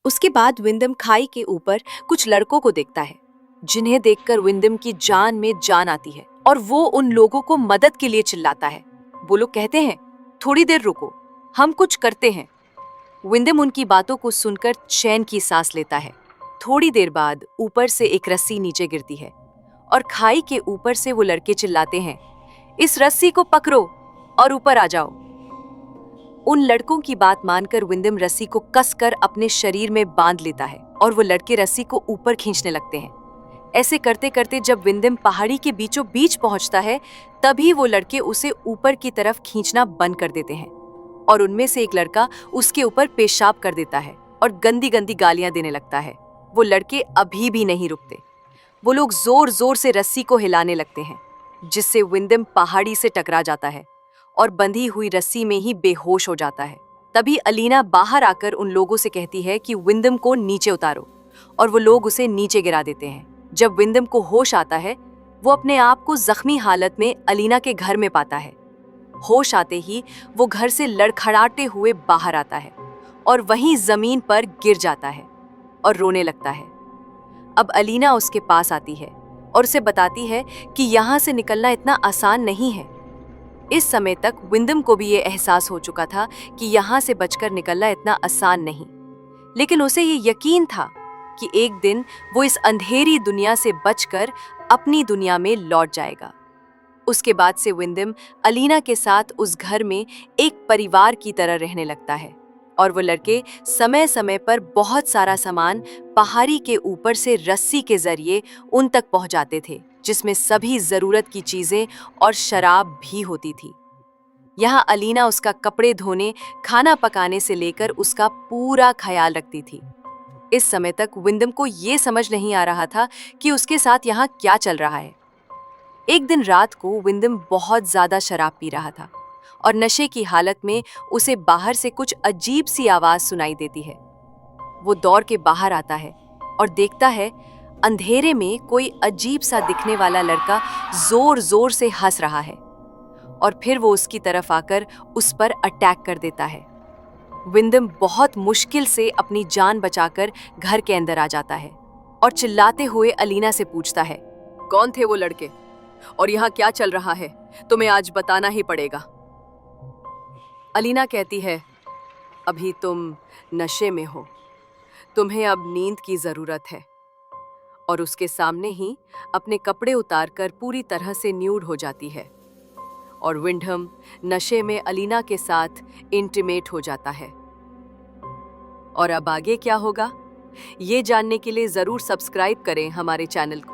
उसके बाद विंदम खाई के ऊपर कुछ लड़कों को देखता है, जिन्हें देखकर विंदम की जान में जान आती है और वो उन लोगों को मदद के लिए चिल्लाता है। वो लोग कहते हैं, थोड़ी देर रुको, हम कुछ करते हैं। विंदम उनकी बातों को सुनकर चैन की सांस लेता है। थोड़ी देर बाद ऊपर से एक रस्सी नीचे गिरती है और खाई के ऊपर से वो लड़के चिल्लाते हैं, इस रस्सी को पकड़ो और ऊपर आ जाओ। उन लड़कों की बात मानकर विंदम रस्सी को कसकर अपने शरीर में बांध लेता है और वो लड़के रस्सी को ऊपर खींचने लगते हैं। ऐसे करते करते जब विंदम पहाड़ी के बीचों बीच पहुंचता है, तभी वो लड़के उसे ऊपर की तरफ खींचना बंद कर देते हैं और उनमें से एक लड़का उसके ऊपर पेशाब कर देता है और गंदी गंदी गालियां देने लगता है। वो लड़के अभी भी नहीं रुकते। वो लोग जोर जोर से रस्सी को हिलाने लगते हैं, जिससे विंदम पहाड़ी से टकरा जाता है और बंधी हुई रस्सी में ही बेहोश हो जाता है। तभी अलीना बाहर आकर उन लोगों से कहती है कि विंदम को नीचे उतारो, और वो लोग उसे नीचे गिरा देते हैं। जब विंदम को होश आता है, वो अपने आप को जख्मी हालत में अलीना के घर में पाता है। होश आते ही वो घर से लड़खड़ाते हुए बाहर आता है और वहीं जमीन पर गिर जाता है और रोने लगता है। अब अलीना उसके पास आती है और उसे बताती है कि यहाँ से निकलना इतना आसान नहीं है। इस समय तक विंदम को भी ये एहसास हो चुका था कि यहाँ से बचकर निकलना इतना आसान नहीं, लेकिन उसे ये यकीन था कि एक दिन वो इस अंधेरी दुनिया से बचकर अपनी दुनिया में लौट जाएगा। उसके बाद से विंदम अलीना के साथ उस घर में एक परिवार की तरह रहने लगता है और वो लड़के समय समय पर बहुत सारा सामान पहाड़ी के ऊपर से रस्सी के जरिए उन तक पहुंचाते थे, जिसमें सभी जरूरत की चीजें और शराब भी होती थी। यहाँ अलीना उसका कपड़े धोने, खाना पकाने से लेकर उसका पूरा ख्याल रखती थी। इस समय तक विंदम को ये समझ नहीं आ रहा था कि उसके साथ यहाँ क्या चल रहा है। एक दिन रात को विंदम बहुत ज्यादा शराब पी रहा था और नशे की हालत में उसे बाहर से कुछ अजीब सी आवाज सुनाई देती है। वो दौड़ के बाहर आता है और देखता है अंधेरे में कोई अजीब सा दिखने वाला लड़का जोर जोर से हंस रहा है और फिर वो उसकी तरफ आकर उस पर अटैक कर देता है। विंदम बहुत मुश्किल से अपनी जान बचाकर घर के अंदर आ जाता है और चिल्लाते हुए अलीना से पूछता है, कौन थे वो लड़के और यहाँ क्या चल रहा है? तुम्हें आज बताना ही पड़ेगा। अलीना कहती है, अभी तुम नशे में हो, तुम्हें अब नींद की जरूरत है। और उसके सामने ही अपने कपड़े उतारकर पूरी तरह से न्यूड हो जाती है और विंडम नशे में अलीना के साथ इंटीमेट हो जाता है। और अब आगे क्या होगा, ये जानने के लिए जरूर सब्सक्राइब करें हमारे चैनल को।